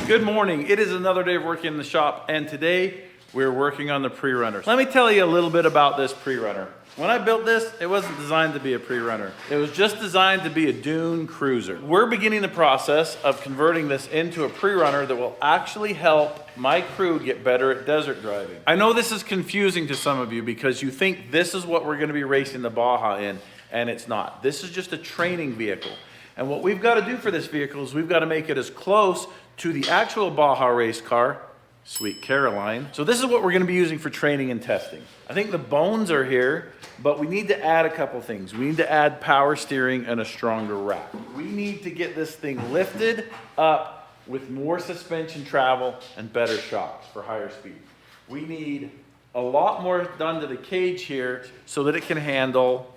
Good morning. It is another day of working in the shop, and today we're working on the pre-runners. Let me tell you a little bit about this pre-runner. When I built this, it wasn't designed to be a pre-runner. It was just designed to be a dune cruiser. We're beginning the process of converting this into a pre-runner that will actually help my crew get better at desert driving. I know this is confusing to some of you because you think this is what we're going to be racing the Baja in, and it's not. This is just a training vehicle. And what we've got to do for this vehicle is we've got to make it as close to the actual Baja race car, Sweet Caroline. So this is what we're going to be using for training and testing. I think the bones are here, but we need to add a couple things. We need to add power steering and a stronger rack. We need to get this thing lifted up with more suspension travel and better shocks for higher speed. We need a lot more done to the cage here so that it can handle,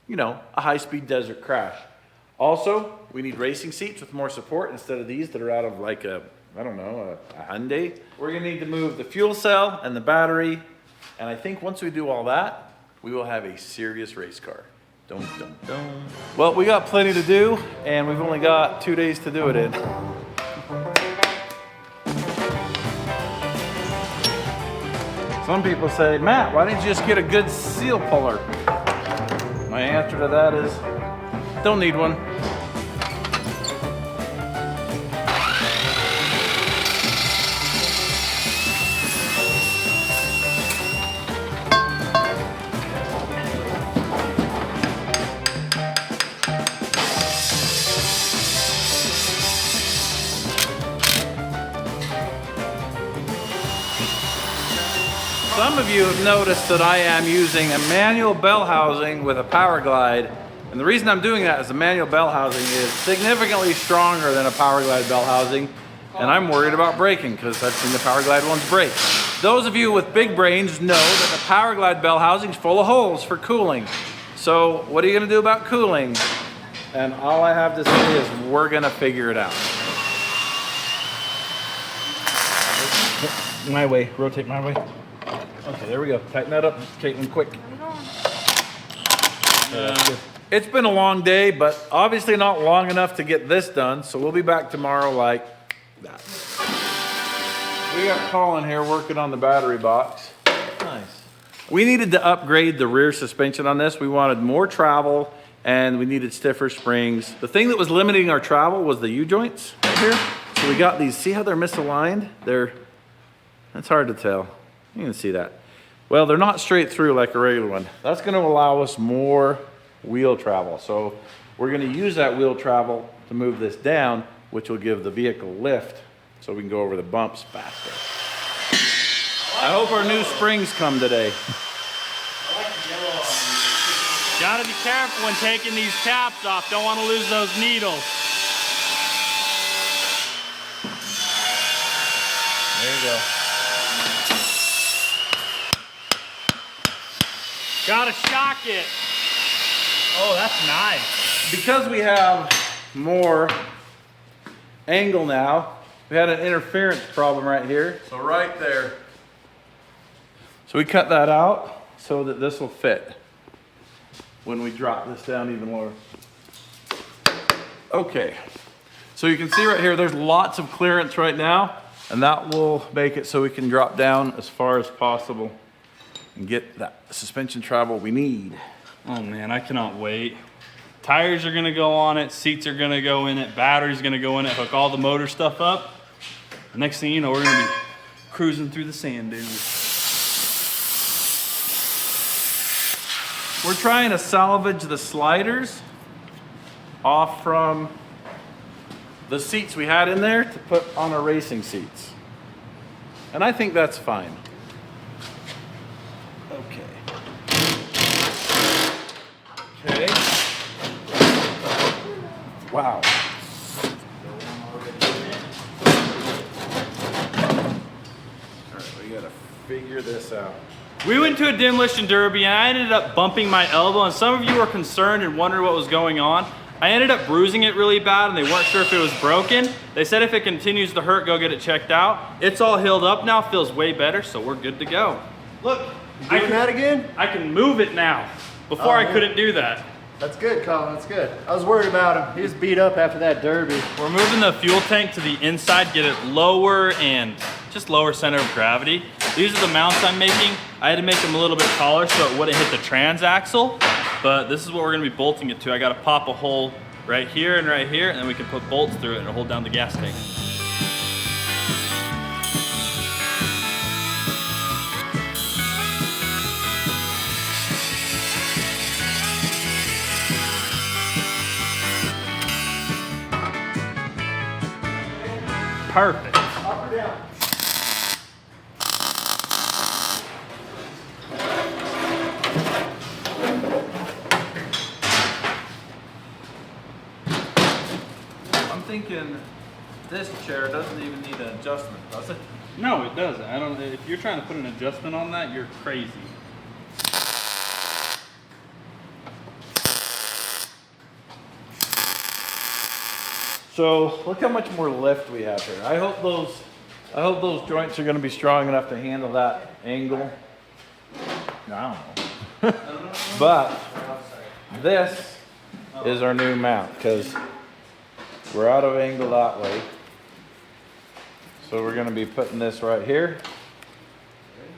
you know, a high-speed desert crash. Also, we need racing seats with more support instead of these that are out of like a, I don't know, a Hyundai. We're gonna need to move the fuel cell and the battery. And I think once we do all that, we will have a serious race car. Dun, dun, dun. Well, we got plenty to do, and we've only got 2 days to do it in. Some people say, Matt, why didn't you just get a good seal puller? My answer to that is, don't need one. Some of you have noticed that I am using a manual bell housing with a power glide. And the reason I'm doing that is the manual bell housing is significantly stronger than a power glide bell housing. And I'm worried about braking because I've seen the power glide ones break. Those of you with big brains know that the power glide bell housing is full of holes for cooling. So what are you gonna do about cooling? And all I have to say is we're gonna figure it out. My way, rotate my way. Okay, there we go. Tighten that up, Caitlin, quick. It's been a long day, but obviously not long enough to get this done, so we'll be back tomorrow like that. We got Colin here working on the battery box. Nice. We needed to upgrade the rear suspension on this. We wanted more travel, and we needed stiffer springs. The thing that was limiting our travel was the U-joints right here. So we got these, see how they're misaligned? That's hard to tell. You can see that. Well, they're not straight through like a regular one. That's gonna allow us more wheel travel. So we're gonna use that wheel travel to move this down, which will give the vehicle lift so we can go over the bumps faster. I hope our new springs come today. Gotta be careful when taking these caps off. Don't wanna lose those needles. There you go. Gotta shock it. Oh, that's nice. Because we have more angle now, we had an interference problem right here. So right there. So we cut that out so that this will fit when we drop this down even lower. Okay. So you can see right here, there's lots of clearance right now, and that will make it so we can drop down as far as possible and get that suspension travel we need. Oh man, I cannot wait. Tires are gonna go on it, seats are gonna go in it, battery's gonna go in it, hook all the motor stuff up. The next thing you know, we're gonna be cruising through the sand dunes. We're trying to salvage the sliders off from the seats we had in there to put on our racing seats. And I think that's fine. Okay. Wow. All right, we gotta figure this out. We went to a demolition derby and I ended up bumping my elbow, and some of you were concerned and wondered what was going on. I ended up bruising it really bad and they weren't sure if it was broken. They said if it continues to hurt, go get it checked out. It's all healed up now, feels way better, so we're good to go. Look, Doing that again? I can move it now. Before I couldn't do that. That's good, Colin, that's good. I was worried about him. He was beat up after that derby. We're moving the fuel tank to the inside, get it lower and just lower center of gravity. These are the mounts I'm making. I had to make them a little bit taller so it wouldn't hit the transaxle, but this is what we're gonna be bolting it to. I gotta pop a hole right here, and then we can put bolts through it and it'll hold down the gas tank. Perfect. Up or down? I'm thinking this chair doesn't even need an adjustment, does it? No, it doesn't. I don't. If you're trying to put an adjustment on that, you're crazy. So look how much more lift we have here. I hope those joints are going to be strong enough to handle that angle. I don't know. But this is our new mount because we're out of angle that way. So we're going to be putting this right here.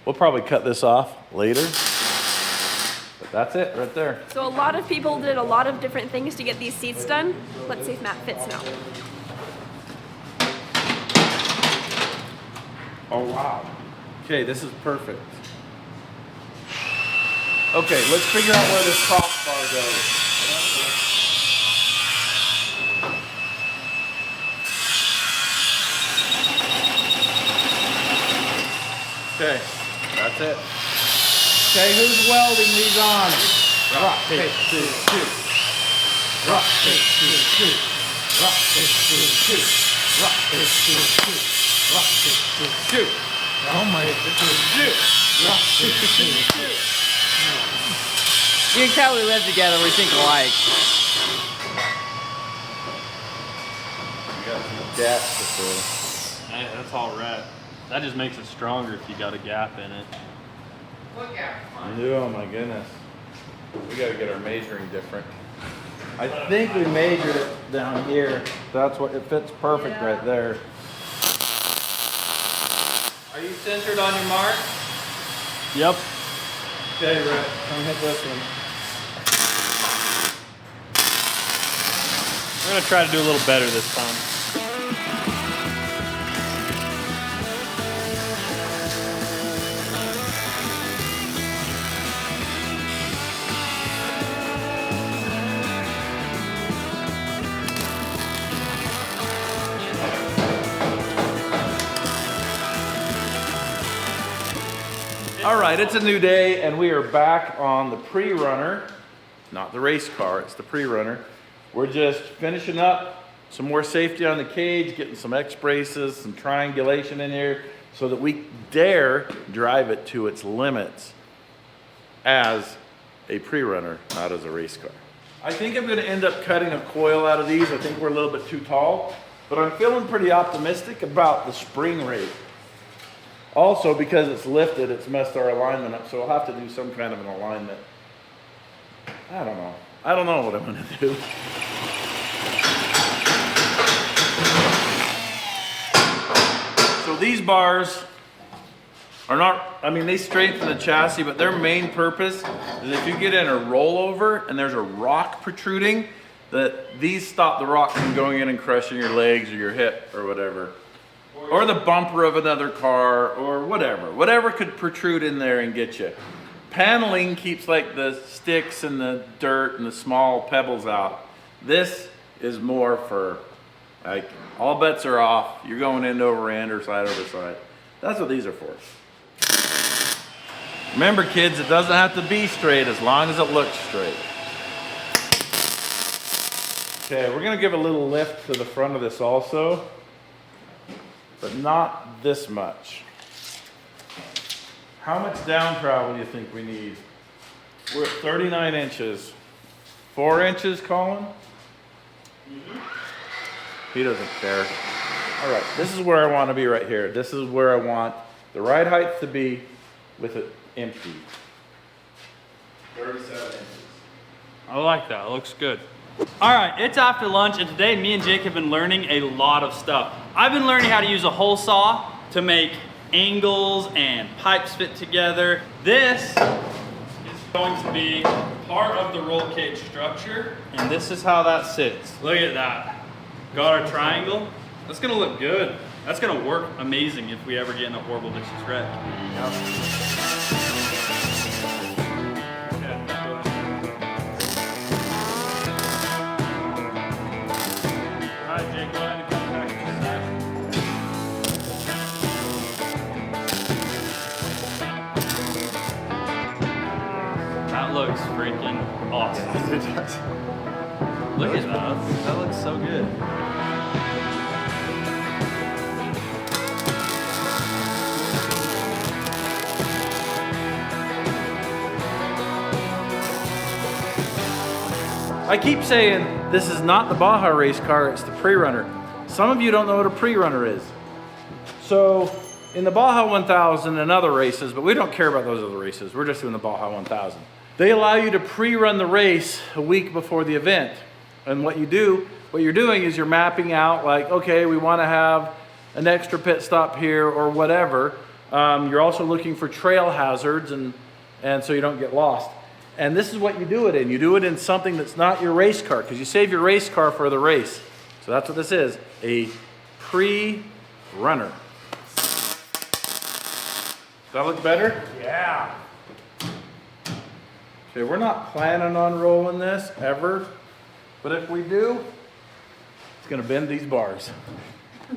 We'll probably cut this off later. But that's it right there. So a lot of people did a lot of different things to get these seats done. Let's see if Matt fits now. Oh wow. Okay, this is perfect. Okay, let's figure out where this crossbar goes. Okay, that's it. Okay, who's welding these on? Rock, paper, scissors, shoot. Rock, paper, scissors, shoot. Rock, paper, scissors, shoot. Rock, paper, scissors, shoot. Rock, paper, scissors, shoot. Oh my goodness. Shoot. Rock, paper, scissors, shoot. You can tell we live together, we think alike. We got some gaps to fill. Hey, that's all right. That just makes it stronger if you got a gap in it. Oh my goodness. We gotta get our measuring different. I think we measured it down here. That's what, it fits perfect right there. Are you centered on your mark? Yep. Okay, Rick, come hit this one. We're gonna try to do a little better this time. All right, it's a new day and we are back on the pre-runner. Not the race car, it's the pre-runner. We're just finishing up some more safety on the cage, getting some X braces, some triangulation in here so that we dare drive it to its limits as a pre-runner, not as a race car. I think I'm gonna end up cutting a coil out of these. I think we're a little bit too tall, but I'm feeling pretty optimistic about the spring rate. Also, because it's lifted, it's messed our alignment up, so I'll have to do some kind of an alignment. I don't know. I don't know what I'm gonna do. So these bars are not, I mean, they strengthen the chassis, but their main purpose is if you get in a rollover and there's a rock protruding, that these stop the rock from going in and crushing your legs or your hip or whatever. Or the bumper of another car, or whatever. Whatever could protrude in there and get you. Paneling keeps like the sticks and the dirt and the small pebbles out. This is more for, like, all bets are off. You're going end over end or side over side. That's what these are for. Remember kids, it doesn't have to be straight as long as it looks straight. Okay, we're gonna give a little lift to the front of this also, but not this much. How much down travel do you think we need? We're at 39 inches. 4 inches, Colin? He doesn't care. All right, this is where I want to be right here. This is where I want the ride height to be with it empty. 37 inches. I like that, it looks good. All right, it's after lunch, and today me and Jake have been learning a lot of stuff. I've been learning how to use a hole saw to make angles and pipes fit together. This is going to be part of the roll cage structure, and this is how that sits. Look at that. Got our triangle. That's gonna look good. That's gonna work amazing if we ever get in a horrible vicious wreck. Alright, Jake, go ahead and come back to this side. That looks freaking awesome. Look at that. That looks so good. I keep saying this is not the Baja race car, it's the pre-runner. Some of you don't know what a pre-runner is. So in the Baja 1000 and other races, but we don't care about those other races, we're just doing the Baja 1000. They allow you to pre-run the race a week before the event. And what you're doing is you're mapping out like, okay, we want to have an extra pit stop here or whatever. You're also looking for trail hazards and so you don't get lost. And this is what you do it in. You do it in something that's not your race car, because you save your race car for the race. So that's what this is, a pre-runner. Does that look better? Yeah. Okay, we're not planning on rolling this ever, but if we do, it's gonna bend these bars.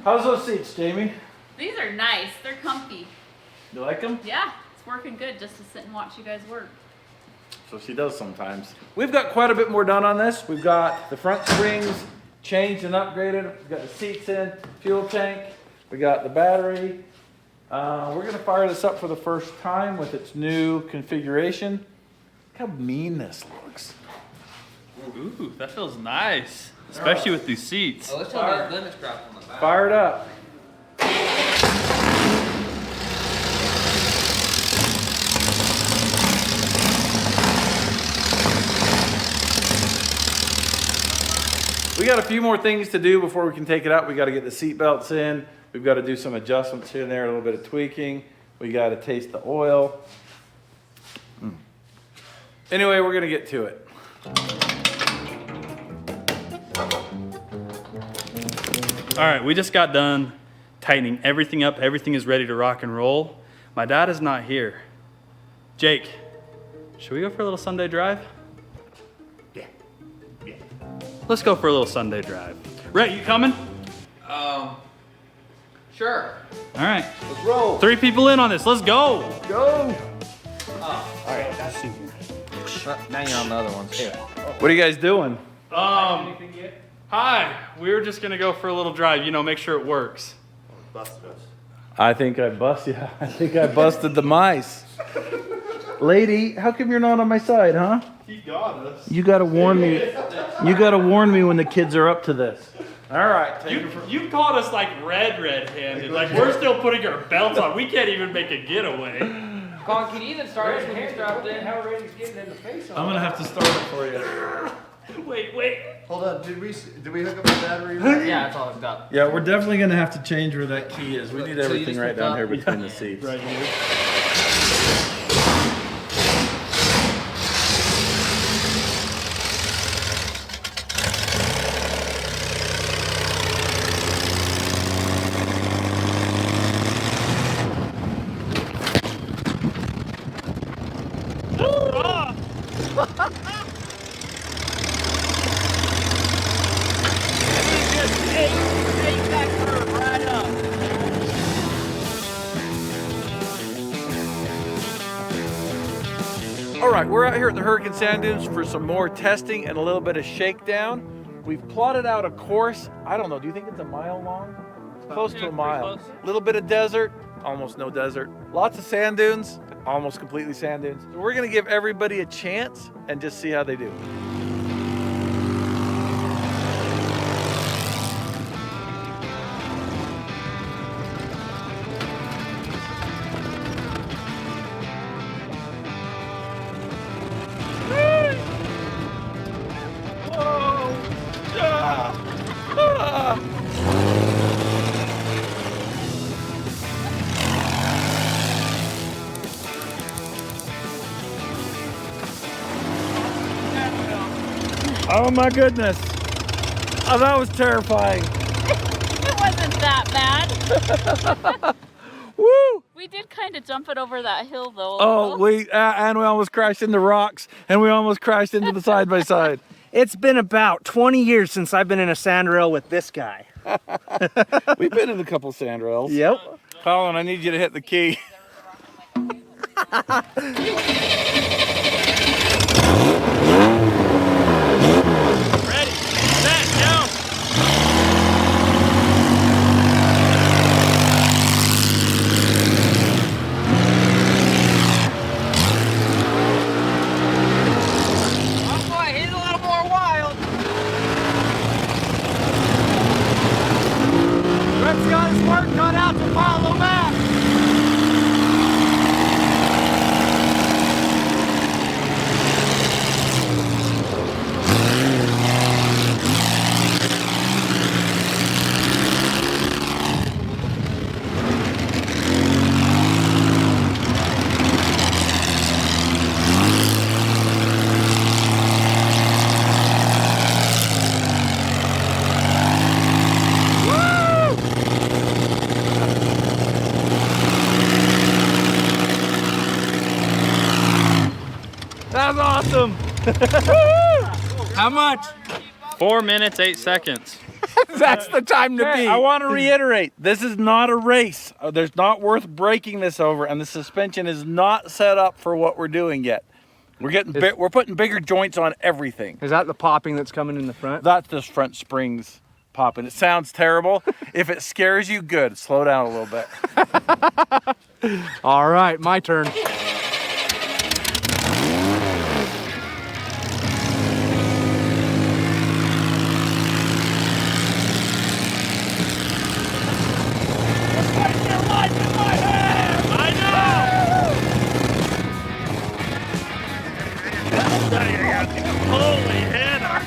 How's those seats, Jamie? These are nice. They're comfy. You like them? Yeah, it's working good just to sit and watch you guys work. So she does sometimes. We've got quite a bit more done on this. We've got the front springs changed and upgraded. We've got the seats in, fuel tank. We got the battery. We're gonna fire this up for the first time with its new configuration. Look how mean this looks. Ooh, that feels nice, especially with these seats. Oh, let's tell those limit straps on the back. Fire it up. We got a few more things to do before we can take it out. We got to get the seat belts in. We've got to do some adjustments here and there, a little bit of tweaking. We got to taste the oil. Anyway, we're going to get to it. All right, we just got done tightening everything up. Everything is ready to rock and roll. My dad is not here. Jake, should we go for a little Sunday drive? Yeah. Let's go for a little Sunday drive. Rhett, you coming? Sure. All right. Let's roll. 3 people in on this. Let's go. Go. Alright, now you're on the other ones. Here. What are you guys doing? Hi. We were just gonna go for a little drive. You know, make sure it works. Busted us. I think I busted the mice. Lady, how come you're not on my side, huh? He got us. You gotta warn me. You gotta warn me when the kids are up to this. All right. You caught us like red-handed. Like we're still putting our belts on. We can't even make a getaway. Colin, can you even start us with your strapped in? How Randy's getting in the face I'm gonna have to start it for you. Wait. Hold on, did we hook up the battery? Yeah, that's all I've got. Yeah, we're definitely gonna have to change where that key is. We need So you everything just right hooked down up? here between the seats. Right here. All right, we're out here at the Hurricane Sand Dunes for some more testing and a little bit of shakedown. We've plotted out a course. I don't know, do you think it's a mile long? Close to a mile. A little bit of desert, almost no desert. Lots of sand dunes, almost completely sand dunes. So we're gonna give everybody a chance and just see how they do. Oh my goodness. Oh, that was terrifying. It wasn't that bad. Woo! We did kind of jump it over that hill though. Oh, and we almost crashed into rocks, and we almost crashed into the side by side. It's been about 20 years since I've been in a sandrail with this guy. We've been in a couple sandrails. Yep. Colin, I need you to hit the key. Ready, set, go. Oh boy, he's a little more wild. Brett's got his work cut out to follow Matt. That's awesome. How much? 4 minutes, 8 seconds. That's the time to I want to reiterate, this is not a race. There's not worth breaking this over, and the suspension is not set up for what we're doing yet. We're getting we're putting bigger joints on everything. Is that the popping that's coming in the front? That's just front springs popping. It sounds terrible. If it scares you, good. Slow down a little bit. All right, my turn. Holy Hannah!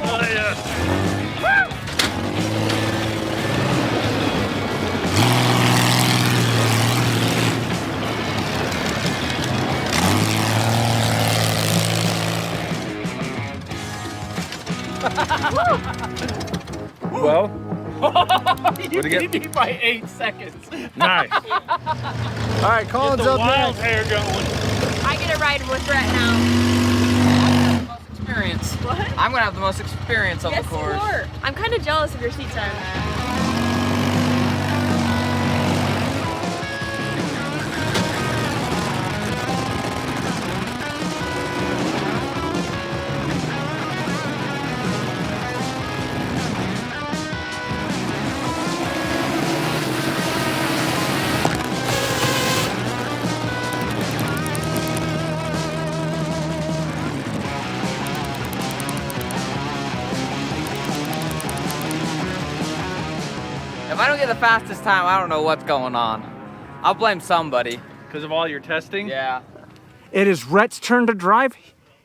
Oh, yeah. Well, You beat me by 8 seconds. nice. All right, Colin's up next. hair going. I get a ride with Brett now. Experience. What? I'm gonna have the most experience on Yes, the course. you are. I'm kind of jealous of your seat time. If I don't get the fastest time, I don't know what's going on. I'll blame somebody. Because of all your testing? Yeah. It is Rhett's turn to drive.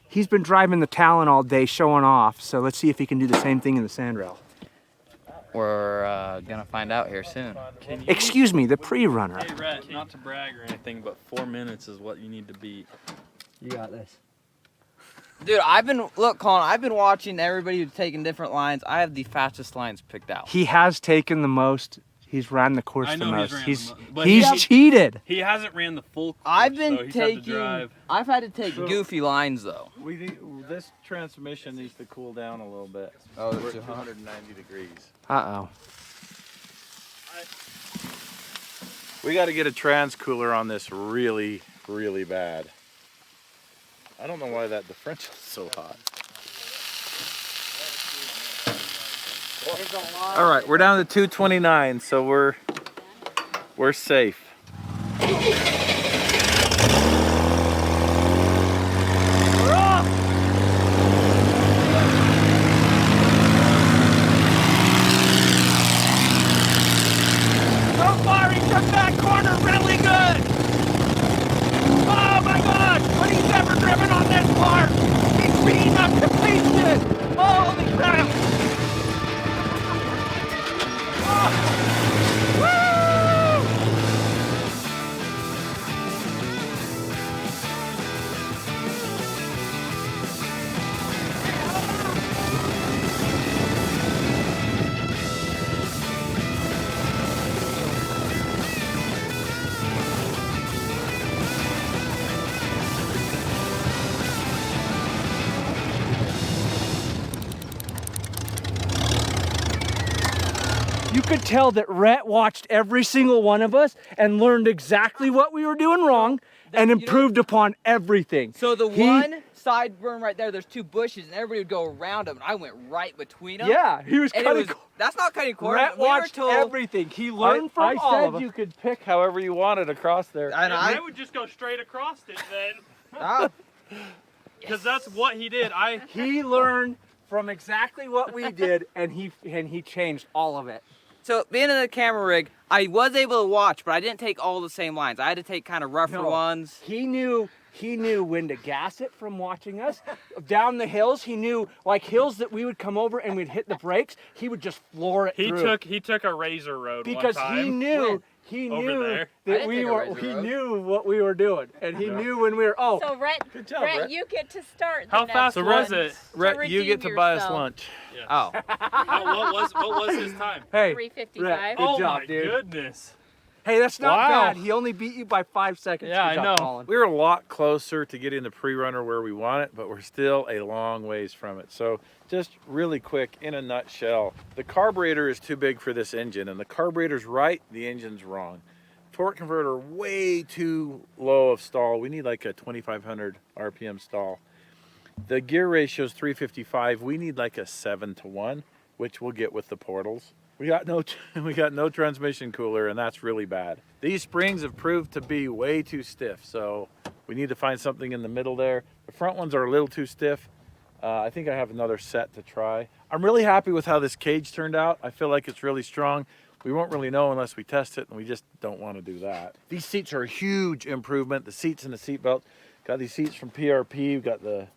He's been driving the Talon all day, showing off. So let's see if he can do the same thing in the sandrail. We're gonna find out here soon. Excuse me, the pre-runner. Hey, Rhett, not to brag or anything, but 4 minutes is what you need to beat. You got this. Dude, look, Colin, I've been watching everybody who's taking different lines. I have the fastest lines picked out. He has taken the most. He's ran the course I the know most. he's ran the mo- but He's he- cheated. He hasn't ran the full course, I've been so he's had to taking, drive. I've had to take goofy lines though. This transmission needs to cool down a little bit. Oh, We're it's at 190 degrees. Uh-oh. We got to get a trans cooler on this really, really bad. I don't know why that differential is so hot. All right, we're down to 229, so we're safe. We're off. So far, he took that corner really good. Oh my God! What he's ever driven on this part? He's beating up completion. Holy crap! You could tell that Rhett watched every single one of us and learned exactly what we were doing wrong and improved upon everything. So the one side berm right there, there's 2 bushes, and everybody would go around them, and I went right between them. Yeah, he was And cutting. that's not cutting corners. Rhett watched everything. He learned from all of I us. said you could pick however you wanted across there. And I would just go straight across it then. Ah. Because that's what he did. He learned from exactly what we did, and he changed all of it. So being in the camera rig, I was able to watch, but I didn't take all the same lines. I had to take kind of rougher ones. He knew when to gas it from watching us. Down the hills, he knew, like hills that we would come over and we'd hit the brakes, he would just floor it through. He took a razor road because one time. he Over knew there. that he knew what we were doing, and he knew when we were. Oh, So Rhett, Good job, Rhett, Rhett. you get to start. How the fast next was one it? Rhett, you get to buy us yourself. lunch. Yes. Oh. What was his time? hey, 3:55. Rhett, good Oh job, my dude. goodness. Hey, that's not Wow. bad. He only beat you by 5 seconds. Yeah, Good job, I know. Colin. We're a lot closer to getting the pre-runner where we want it, but we're still a long ways from it. So just really quick, in a nutshell, the carburetor is too big for this engine, and the carburetor's right, the engine's wrong. Torque converter way too low of stall. We need like a 2,500 RPM stall. The gear ratio is 355. We need like a 7-to-1, which we'll get with the portals. We got no transmission cooler, and that's really bad. These springs have proved to be way too stiff, so we need to find something in the middle there. The front ones are a little too stiff. I think I have another set to try. I'm really happy with how this cage turned out. I feel like it's really strong. We won't really know unless we test it, and we just don't want to do that. These seats are a huge improvement. The seats and the seat belt. Got these seats from PRP. We've got the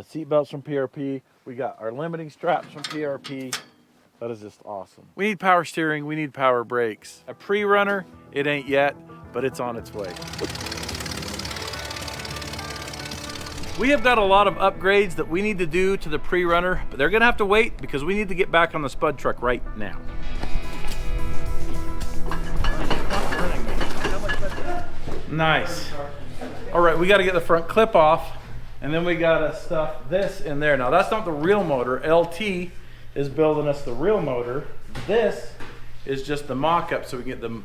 seat belts from PRP. We got our limiting straps from PRP. That is just awesome. We need power steering, we need power brakes. A pre-runner, it ain't yet, but it's on its way. We have got a lot of upgrades that we need to do to the pre-runner, but they're gonna have to wait because we need to get back on the spud truck right now. Nice. All right, we gotta get the front clip off, and then we gotta stuff this in there. Now that's not the real motor. LT is building us the real motor. This is just the mock-up, so we can get the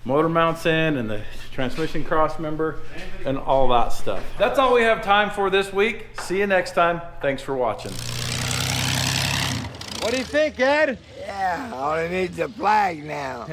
motor mounts in and the transmission cross member and all that stuff. That's all we have time for this week. See you next time. Thanks for watching. What do you think, Ed? Yeah, all it needs is a flag now.